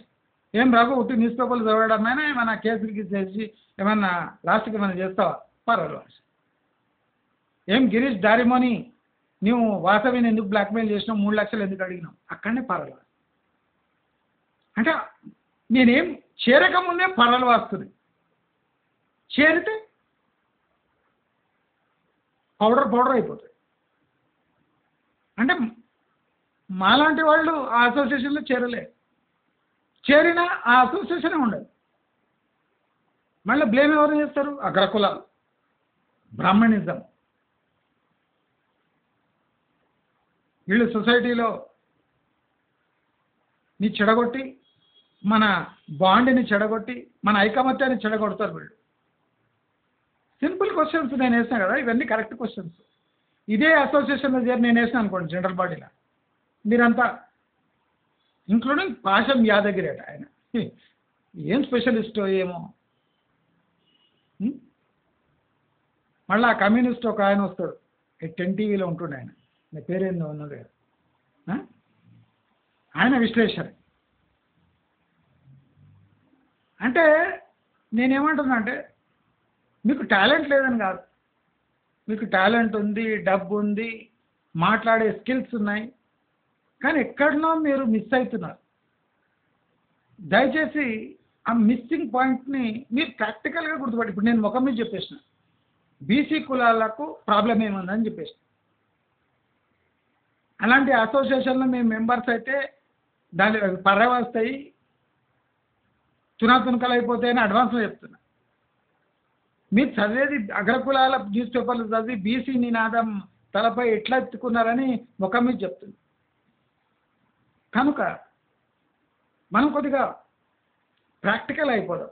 ఏం రాకు ఉట్టి న్యూస్ పేపర్లు చదవడమైనా ఏమైనా కేసులకి చేసి ఏమన్నా లాస్ట్కి ఏమైనా చేస్తావా? పరాలు భాష. ఏం గిరీష్ దారిమోని నువ్వు వాసవిని ఎందుకు బ్లాక్మెయిల్ చేసినావు, 3 లక్షలు ఎందుకు అడిగినావు? అక్కడనే పరాలు. అంటే నేనేం చేరకముందే పరాలు వస్తుంది, చేరితే పౌడర్ అయిపోతుంది. అంటే మాలాంటి వాళ్ళు ఆ అసోసియేషన్లో చేరలే, చేరినా ఆ అసోసియేషనే ఉండదు. మళ్ళీ బ్లేమ్ ఎవరు చేస్తారు? అగ్రకులాలు, బ్రాహ్మణిజం. వీళ్ళు సొసైటీలో నీ చెడగొట్టి, మన బాండ్ని చెడగొట్టి, మన ఐకమత్యాన్ని చెడగొడతారు వీళ్ళు. సింపుల్ క్వశ్చన్స్ నేను వేసినా కదా, ఇవన్నీ కరెక్ట్ క్వశ్చన్స్. ఇదే అసోసియేషన్లో చేరి నేను వేసినా అనుకోండి జనరల్ బాడీలో, మీరంతా ఇంక్లూడింగ్ పాషం యాదగిరి అట ఆయన, ఏం స్పెషలిస్టో ఏమో. మళ్ళీ ఆ కమ్యూనిస్ట్ ఒక ఆయన వస్తాడు, 10 టీవీలో ఉంటుండే ఆయన, నా పేరేందో ఉన్నది కదా, ఆయన విశ్లేషణ. అంటే నేనేమంటున్నా అంటే మీకు టాలెంట్ లేదని కాదు, మీకు టాలెంట్ ఉంది, డబ్బు ఉంది, మాట్లాడే స్కిల్స్ ఉన్నాయి, కానీ ఎక్కడనో మీరు మిస్ అవుతున్నారు. దయచేసి ఆ మిస్సింగ్ పాయింట్ని మీరు ప్రాక్టికల్గా గుర్తుపట్టి, ఇప్పుడు నేను ముఖం మీద చెప్పేసిన బీసీ కులాలకు ప్రాబ్లం ఏముందని చెప్పేసిన. అలాంటి అసోసియేషన్లో మేము మెంబర్స్ అయితే దాని పర్ర వస్తాయి, తునాతునకలు అయిపోతాయని అడ్వాన్స్లో చెప్తున్నా. మీరు చదివేది అగ్రకులాల న్యూస్ పేపర్లు చదివి బీసీ నినాదం తలపై ఎట్లా ఎత్తుకున్నారని ముఖం మీద చెప్తుంది. కనుక మనం కొద్దిగా ప్రాక్టికల్ అయిపోదాం.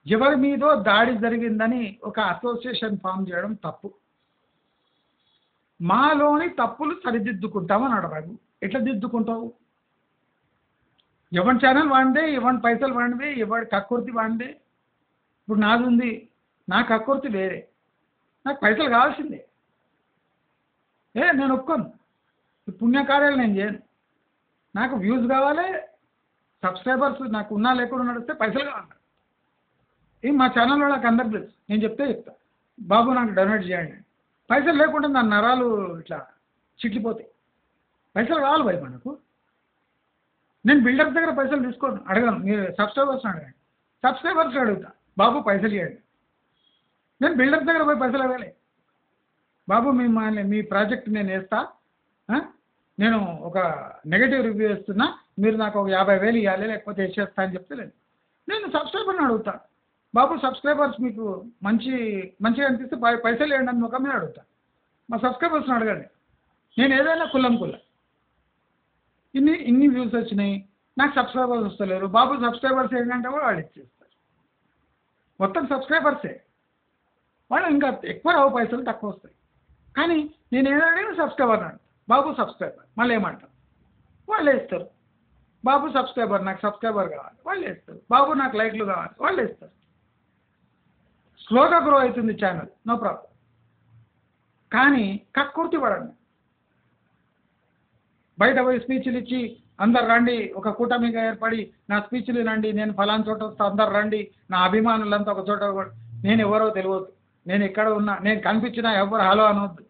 ఎవరి మీదో దాడి జరిగిందని ఒక అసోసియేషన్ ఫామ్ చేయడం తప్పు. మాలోని తప్పులు సరిదిద్దుకుంటామని అడగదు. ఎట్లా దిద్దుకుంటావు? ఎవరి ఛానల్ వాడిదే, ఎవరి పైసలు వాడిదే, ఎవరి కక్కుర్తి వాడిదే. ఇప్పుడు నాది ఉంది, నా కక్కుర్తి వేరే, నాకు పైసలు కావాల్సిందే. నేను ఒప్పుకోను, ఈ పుణ్యకార్యాలు నేను చేయను. నాకు వ్యూస్ కావాలి, సబ్స్క్రైబర్స్ నాకు ఉన్నా లేకుండా నడిస్తే పైసలు కావాలి. మా ఛానల్ వాళ్ళకి అందరికి తెలుసు, నేను చెప్తా బాబు నాకు డొనేట్ చేయండి. పైసలు లేకుండా నా నరాలు ఇట్లా చిట్లిపోతాయి. పైసలు కావాలి భయ్ మనకు. నేను బిల్డర్స్ దగ్గర పైసలు తీసుకోను, అడగను. మీరు సబ్స్క్రైబర్స్ని అడగండి, సబ్స్క్రైబర్స్ అడుగుతా బాబు పైసలు ఇవ్వండి. నేను బిల్డర్స్ దగ్గర పోయి పైసలు అడగాలి. బాబు మీ ప్రాజెక్ట్ నేను వేస్తా, నేను ఒక నెగటివ్ రివ్యూ ఇస్తున్నా, మీరు నాకు ఒక 50,000 ఇవ్వాలి, లేకపోతే వేసేస్తా అని చెప్తే లేదు. నేను సబ్స్క్రైబర్ని అడుగుతా, బాబు సబ్స్క్రైబర్స్ మీకు మంచిగా అనిపిస్తే పైసలు ఇవ్వండి అని ముఖం మీద అడుగుతా. మా సబ్స్క్రైబర్స్ని అడగండి. నేను ఏదైనా కులం ఇన్ని వ్యూస్ వచ్చినాయి, నాకు సబ్స్క్రైబర్స్ వస్తలేరు, బాబు సబ్స్క్రైబర్స్ ఏంటంటే వాళ్ళు ఇచ్చేస్తారు. మొత్తం సబ్స్క్రైబర్సే, వాళ్ళు ఇంకా ఎక్కువ రావు, పైసలు తక్కువ వస్తాయి. కానీ నేను ఏదైనా సబ్స్క్రైబర్ అంట, బాబు సబ్స్క్రైబర్, మళ్ళీ ఏమంటారు? వాళ్ళు వేస్తారు. బాబు సబ్స్క్రైబర్, నాకు సబ్స్క్రైబర్ కావాలి, వాళ్ళు వేస్తారు. బాబు నాకు లైక్లు కావాలి, వాళ్ళు వేస్తారు. స్లోగా గ్రో అవుతుంది ఛానల్, నో ప్రాబ్లం. కానీ కక్కుర్తి పడండి. బయట పోయి స్పీచ్లు ఇచ్చి అందరు రండి, ఒక కూటమిగా ఏర్పడి నా స్పీచ్లు రండి, నేను ఫలానా చోట వస్తే అందరు రండి, నా అభిమానులంతా ఒక చోట, నేను ఎవరో తెలియదు, నేను ఎక్కడ ఉన్నా, నేను కనిపించినా ఎవరు హలో అనవద్దు,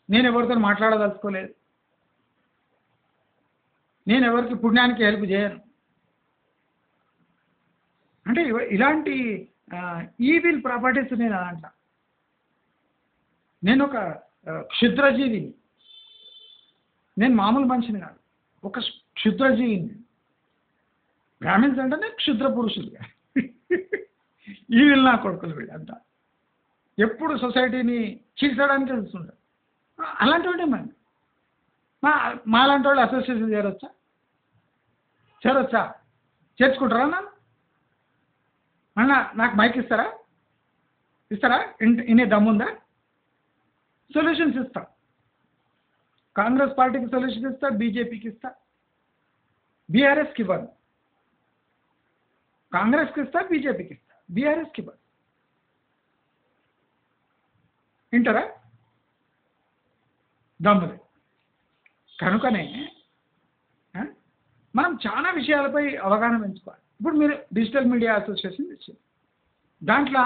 నేను ఎవరితో మాట్లాడదలుచుకోలేదు, నేను ఎవరికి పుణ్యానికి హెల్ప్ చేయను. అంటే ఇలాంటి ఈవిల్ ప్రాపర్టీస్ నేను అదంట. నేను ఒక క్షుద్రజీవిని, నేను మామూలు మనిషిని కాదు, ఒక క్షుద్రజీవిని. బ్రాహ్మిన్స్ అంటేనే క్షుద్ర పురుషులు, ఈవిల్ నా కొడుకులు వీళ్ళంతా. ఎప్పుడు సొసైటీని చీల్చడానికి చూస్తుంటారు. అలాంటి వాడే మాలాంటి వాళ్ళు అసోసియేషన్ చేరొచ్చా? చేర్చుకుంటారా నన్ను? అన్న నాకు మైక్ ఇస్తారా? ఇస్తారా? ఇనే దమ్ముందా? సొల్యూషన్స్ ఇస్తా. కాంగ్రెస్ పార్టీకి సొల్యూషన్ ఇస్తా, బీజేపీకి ఇస్తా, బీఆర్ఎస్కి ఇవ్వను. కాంగ్రెస్కి ఇస్తా, బీజేపీకి ఇస్తా, బీఆర్ఎస్కి ఇవ్వను. వింటారా? దమ్ములే. కనుకనే మనం చాలా విషయాలపై అవగాహన పెంచుకోవాలి. ఇప్పుడు మీరు డిజిటల్ మీడియా అసోసియేషన్ తెచ్చారు. దాంట్లో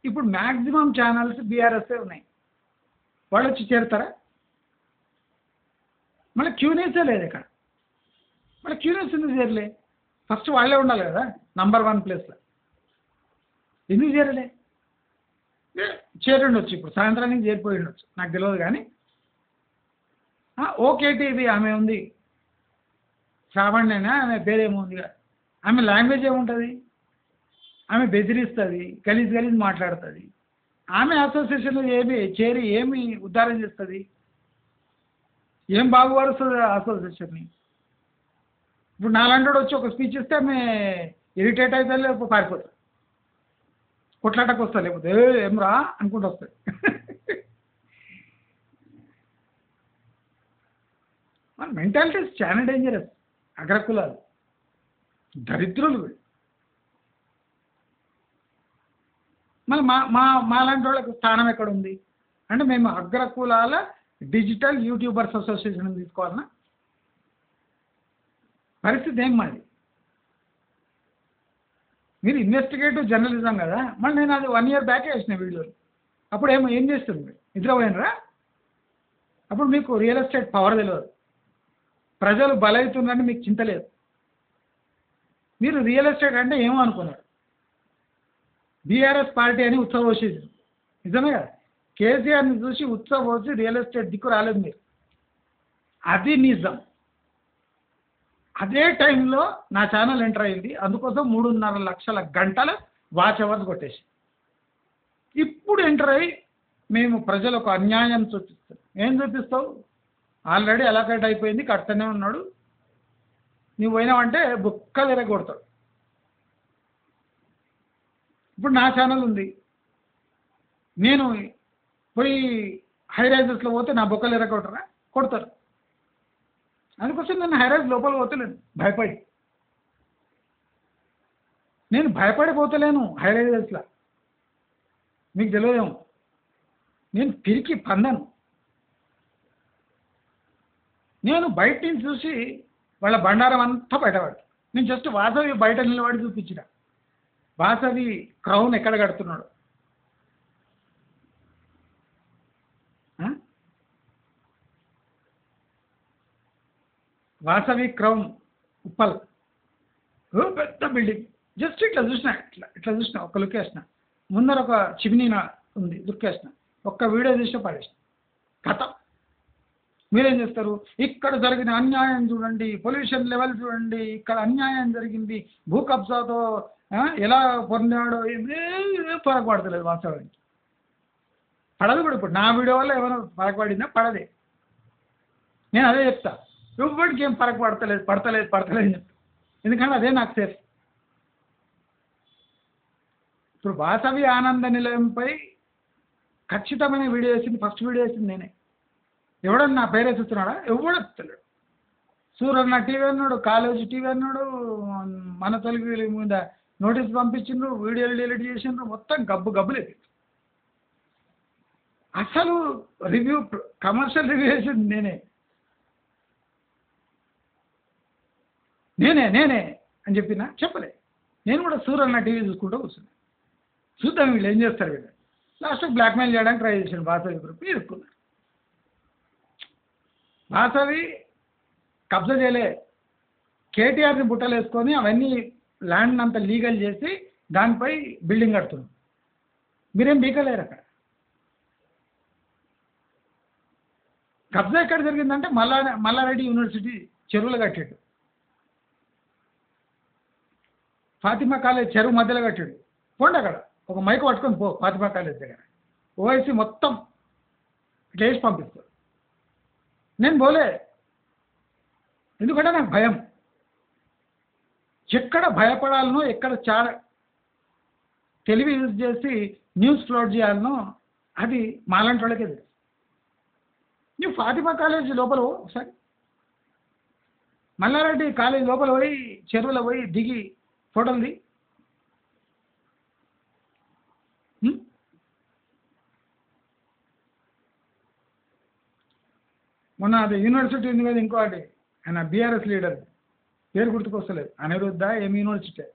ఇప్పుడు మ్యాక్సిమం ఛానల్స్ బీఆర్ఎస్ఏ ఉన్నాయి. వాళ్ళు వచ్చి చేరుతారా? మళ్ళీ క్యూనియసే లేదు ఇక్కడ. మళ్ళీ క్యూనియస్ ఎందుకు చేరలే? ఫస్ట్ వాళ్ళే ఉండాలి కదా నంబర్ 1 ప్లేస్లో. ఎందుకు చేరలే? చేరుండొచ్చు, ఇప్పుడు సాయంత్రానికి చేరిపోయి ఉండొచ్చు, నాకు తెలియదు. కానీ ఓకే టీవీ ఆమె ఉంది, శ్రావణ్ణైనా ఆమె పేరేమో ఉంది కదా, ఆమె లాంగ్వేజ్ ఏముంటుంది? ఆమె బెదిరిస్తుంది, గలీజ్ మాట్లాడుతుంది. ఆమె అసోసియేషన్లో చేరి ఏమి ఉద్ధారం చేస్తుంది? ఏం బాగుపరుస్తుంది అసోసియేషన్ని? ఇప్పుడు నాలంటోడు వచ్చి ఒక స్పీచ్ ఇస్తే ఆమె ఇరిటేట్ అయితే లేకపోతే పారిపోతుంది, కొట్లాటకు వస్తా, లేకపోతే ఏం రా అనుకుంటూ వస్తుంది. మన మెంటాలిటీస్ చాలా డేంజరస్. అగ్రకులాలు దరిద్రులు. మళ్ళీ మాలాంటి వాళ్ళకి స్థానం ఎక్కడ ఉంది అంటే మేము అగ్రకులాల డిజిటల్ యూట్యూబర్స్ అసోసియేషన్ తీసుకోవాలన్నా? పరిస్థితి ఏం మాది? మీరు ఇన్వెస్టిగేటివ్ జర్నలిజం కదా. మళ్ళీ నేను అది 1 ఇయర్ బ్యాకే వేసిన వీడియోలు. అప్పుడు ఏం చేస్తుంది? నిద్రపోయినరా? అప్పుడు మీకు రియల్ ఎస్టేట్ పవర్ తెలియదు, ప్రజలు బలవుతున్నారని మీకు చింత లేదు. మీరు రియల్ ఎస్టేట్ అంటే ఏమో అనుకున్నారు. బీఆర్ఎస్ పార్టీ అని ఉత్సవోసేది నిజమే కదా. కేసీఆర్ని చూసి ఉత్సవోసి రియల్ ఎస్టేట్ దిక్కు రాలేదు మీరు, అది నిజం. అదే టైంలో నా ఛానల్ ఎంటర్ అయింది, అందుకోసం 3.5 లక్షల గంటల వాచ్ అవర్స్ కొట్టేసి ఇప్పుడు ఎంటర్ అయ్యి మేము ప్రజలకు అన్యాయం చూపిస్తాం. ఏం చూపిస్తావు? ఆల్రెడీ అలకేట్ అయిపోయింది, కడుతూనే ఉన్నాడు. నువ్వు పోయినావంటే బుక్కలు ఎరగొడతాడు. ఇప్పుడు నా ఛానల్ ఉంది, నేను పోయి హై రైజెస్లో పోతే నా బొక్కలు ఎరగొట్టరా? కొడతారు. అందుకోసం నేను హై రైజ్ లోపల పోతలేను, భయపడి. నేను భయపడిపోతలేను హై రైజెస్లో, మీకు తెలియదేమో. నేను పిరికి పందను. నేను బయట నుంచి చూసి వాళ్ళ బండారం అంతా బయటపడతాను. నేను జస్ట్ వాసవి బయట నిలబడి చూపించిన వాసవి క్రౌన్ ఎక్కడ కడుతున్నాడు. వాసవి క్రౌన్ ఉప్పల్ పెద్ద బిల్డింగ్. జస్ట్ ఇట్లా చూసిన, ఇట్లా చూసిన, ఒక లుక్ వేసిన. ముందర ఒక చిమ్నీ ఉంది, లుక్ వేసిన. ఒక్క వీడియో చూసి పడేసిన. కథ మీరేం చేస్తారు? ఇక్కడ జరిగిన అన్యాయం చూడండి, పొల్యూషన్ లెవెల్ చూడండి, ఇక్కడ అన్యాయం జరిగింది, భూ కబ్జాతో ఎలా పొందాడో ఫరక్ పడతలేదు. వాస్తవానికి పడదు కూడా. ఇప్పుడు నా వీడియో వల్ల ఏమైనా ఫరక్ పడిందా? పడదే. నేను అదే చెప్తా, ఎవరికి ఏం ఫరక్ పడతలేదు అని చెప్తా. ఎందుకంటే అదే నాకు సేఫ్. ఇప్పుడు వాసవి ఆనంద నిలయంపై ఖచ్చితమైన వీడియో వేసింది, ఫస్ట్ వీడియో వేసింది నేనే. ఎవడన్నా నా పేరే చూస్తున్నాడా? ఎవడు వస్తలేడు. సూరన్న టీవీ అన్నాడు, కాలేజీ టీవీ అన్నాడు, మన తెలుగు మీద నోటీస్ పంపించిండ్రు, వీడియోలు డిలీట్ చేసిండ్రు, మొత్తం గబ్బులేదు. అసలు రివ్యూ, కమర్షియల్ రివ్యూ వేసింది నేనే అని చెప్పలే. నేను కూడా సూరన్న టీవీ చూసుకుంటూ కూర్చున్నా. చూద్దాం వీళ్ళు ఏం చేస్తారు. వీళ్ళు లాస్ట్ బ్లాక్మెయిల్ చేయడానికి ట్రై చేశాను. వాసవి గ్రూప్ ఇరుక్కున్నారు. వాసవి కబ్జా చేయలే, కేటీఆర్ని బుట్టలు వేసుకొని అవన్నీ ల్యాండ్ అంతా లీగల్ చేసి దానిపై బిల్డింగ్ కడుతున్నాం. మీరేం బీకలేరు. అక్కడ కబ్జా ఎక్కడ జరిగిందంటే మల్లారెడ్డి యూనివర్సిటీ చెరువులు కట్టాడు, ఫాతిమా కాలేజ్ చెరువు మధ్యలో కట్టాడు. పోండి అక్కడ ఒక మైక్ పట్టుకొని పో, ఫాతిమా కాలేజ్ దగ్గర ఓవైసీ మొత్తం ఇట్లా వేసి పంపిస్తాడు. నేను పోలే, ఎందుకంటే నాకు భయం. ఎక్కడ భయపడాలనో, ఎక్కడ చాలా తెలివి యూజ్ చేసి న్యూస్ ఫ్లోట్ చేయాలనో అది మాలాంటి వాళ్ళకే తెలుసు. నువ్వు ఫాతిమా కాలేజ్ లోపల పో ఒకసారి, మల్లారెడ్డి కాలేజ్ లోపల పోయి చెరువులో పోయి దిగి ఫోటోలు ది. మొన్న అది యూనివర్సిటీ ఉంది కదా ఇంకోటి, ఆయన బీఆర్ఎస్ లీడర్, పేరు గుర్తుకొస్తలేదు, అనిరుద్ధ ఏం యూనివర్సిటీ,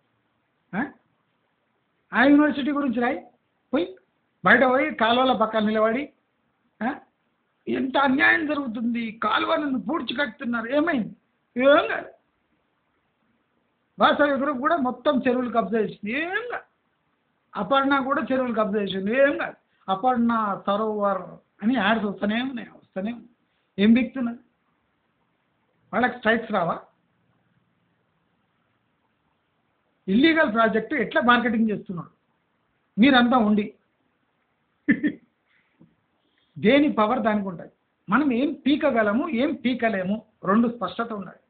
ఆ యూనివర్సిటీ గురించి రాయి పోయి, బయట పోయి కాలువల పక్కన నిలబడి ఎంత అన్యాయం జరుగుతుంది, కాలువ నన్ను పూడ్చి కట్టుతున్నారు, ఏమైంది, ఏం కాదు. వాసవి గ్రూప్ కూడా మొత్తం చెరువులు కబ్జా చేసింది, ఏం కాదు. అపర్ణ కూడా చెరువులు కబ్జా చేసింది, ఏం కాదు. అపర్ణ సరోవర్ అని యాడ్స్ వస్తూనే ఉన్నాయి. ఏం బిక్తున్నారు వాళ్ళకి? స్ట్రైక్స్ రావా? ఇల్లీగల్ ప్రాజెక్టు ఎట్లా మార్కెటింగ్ చేస్తున్నాడు మీరంతా ఉండి? దేని పవర్ దానికి ఉంటుంది. మనం ఏం పీకగలము, ఏం పీకలేము, రెండు స్పష్టత ఉండాలి.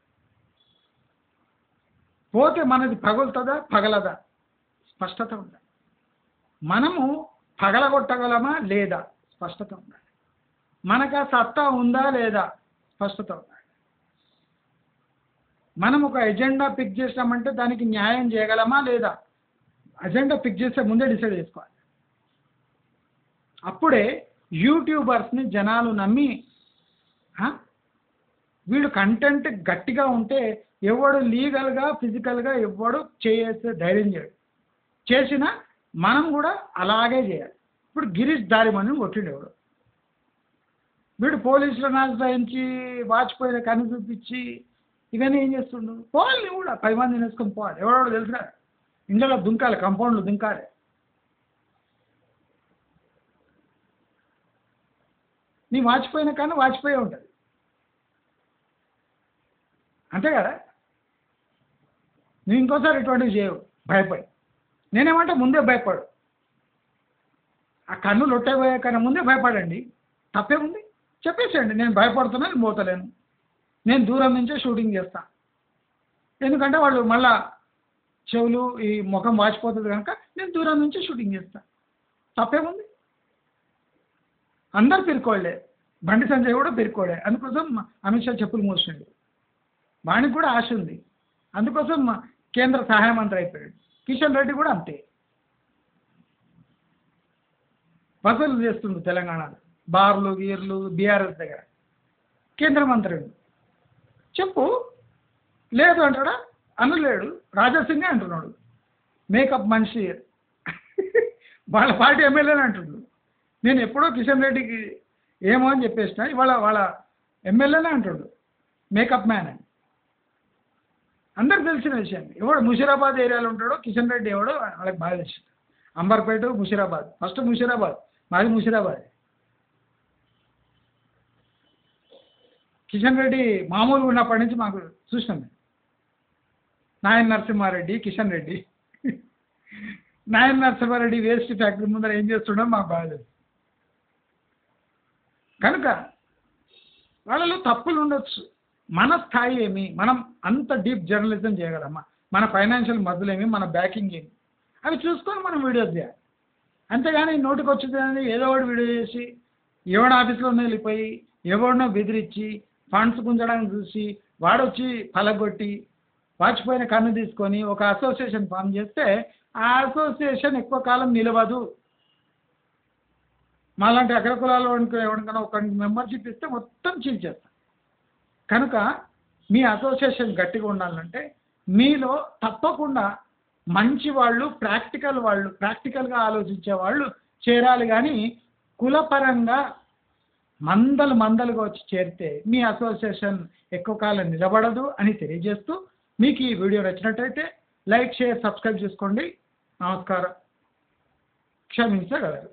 పోతే మనది పగులుతుందా పగలదా స్పష్టత ఉండాలి. మనము పగలగొట్టగలమా లేదా స్పష్టత ఉండాలి. మనకు ఆ సత్తా ఉందా లేదా స్పష్టత ఉండాలి. మనం ఒక ఎజెండా పిక్ చేసామంటే దానికి న్యాయం చేయగలమా లేదా, అజెండా పిక్ చేస్తే ముందే డిసైడ్ చేసుకోవాలి. అప్పుడే యూట్యూబర్స్ని జనాలు నమ్మి వీడు కంటెంట్ గట్టిగా ఉంటే ఎవడు లీగల్గా ఫిజికల్గా ఎవడు చేసే ధైర్యం చేయడు. చేసినా మనం కూడా అలాగే చేయాలి. ఇప్పుడు గిరీష్ దారిమని కొట్టిండు ఎవడు, వీడు పోలీసులను ఆశ్రయించి వాచిపోయిన కన్ను చూపించి ఇవన్నీ ఏం చేస్తుండు, పోవాలి నువ్వు కూడా 10 మందిని వేసుకొని పోవాలి. ఎవడెవడో తెలుసురా, ఇంట్లో దుంకాలి, కంపౌండ్లు దుంకాలి. నీ వాచిపోయిన కన్ను వాచిపోయే ఉంటుంది, అంతే కదా. నువ్వు ఇంకోసారి ఇటువంటివి చేయవు భయపడి. నేనేమంటే ముందే భయపడు, ఆ కన్ను లొట్టైపోయే కన్నా ముందే భయపడండి, తప్పేముంది. చెప్పేసేయండి నేను భయపడుతున్నాను, పోతలేను, నేను దూరం నుంచే షూటింగ్ చేస్తా. ఎందుకంటే వాళ్ళు మళ్ళా చెవులు ఈ ముఖం వాచిపోతుంది కనుక నేను దూరం నుంచి షూటింగ్ చేస్తా, తప్పేముంది. అందరు పిరుకోళ్లే, బండి సంజయ్ కూడా పిరుకోడే, అందుకోసం అమిత్ షా చెప్పులు మోసిండు. వానికి కూడా ఆశ ఉంది, అందుకోసం కేంద్ర సహాయ మంత్రి అయిపోయాడు. కిషన్ రెడ్డి కూడా అంతే, వసూలు చేస్తుంది తెలంగాణలో బార్లు గీర్లు బీఆర్ఎస్ దగ్గర. కేంద్ర మంత్రి చెప్పు, లేదు అంటాడా, అనలేడు. రాజాసింగే అంటున్నాడు, మేకప్ మనిషి వాళ్ళ పార్టీ ఎమ్మెల్యేని అంటున్నాడు. నేను ఎప్పుడో కిషన్ రెడ్డికి ఏమో అని చెప్పేసిన, ఇవాళ వాళ్ళ ఎమ్మెల్యేనే అంటున్నాడు మేకప్ మ్యాన్ అని. అందరికి తెలిసిన విషయం. ఎవడు ముషీరాబాద్ ఏరియాలో ఉంటాడో కిషన్ రెడ్డి ఎవడో వాళ్ళకి బాగా తెలుసు. అంబర్పేట ముషీరాబాద్, ఫస్ట్ ముషీరాబాద్, మాది ముషీరాబాద్. కిషన్ రెడ్డి మామూలుగా ఉన్నప్పటి నుంచి మాకు చూసినాం. నాయన నరసింహారెడ్డి, కిషన్ రెడ్డి. నాయన నరసింహారెడ్డి వేస్ట్ ఫ్యాక్టరీ ముందర ఏం చేస్తుండో మాకు బాగా తెలుసు. కనుక వాళ్ళలో తప్పులు ఉండొచ్చు, మన స్థాయి ఏమి, మనం అంత డీప్ జర్నలిజం చేయగలమా, మన ఫైనాన్షియల్ మద్దతులేమి, మన బ్యాకింగ్ ఏమి, అవి చూసుకొని మనం వీడియోస్ చేయాలి. అంతేగాని నోటికి వచ్చిందని ఏదో ఒకటి వీడియో చేసి ఎవడ ఆఫీస్లో వెళ్ళిపోయి ఎవరినో బెదిరించి ఫండ్స్ గుంజడానికి చూసి వాడొచ్చి పలగొట్టి వాచిపోయిన కన్ను తీసుకొని ఒక అసోసియేషన్ ఫామ్ చేస్తే ఆ అసోసియేషన్ ఎక్కువ కాలం నిలవదు. మాలాంటి అగ్రకులాల్లో ఎవరికైనా ఒక మెంబర్షిప్ ఇస్తే మొత్తం చీల్చేస్తాం. కనుక మీ అసోసియేషన్ గట్టిగా ఉండాలంటే మీలో తప్పకుండా మంచి వాళ్ళు, ప్రాక్టికల్గా ఆలోచించే వాళ్ళు చేరాలి. కానీ కులపరంగా మందలుగా వచ్చి చేరితే మీ అసోసియేషన్ ఎక్కువ కాలం నిలబడదు అని తెలియజేస్తూ, మీకు ఈ వీడియో నచ్చినట్టయితే లైక్, షేర్, సబ్స్క్రైబ్ చేసుకోండి. నమస్కారం. క్షమించగలరు.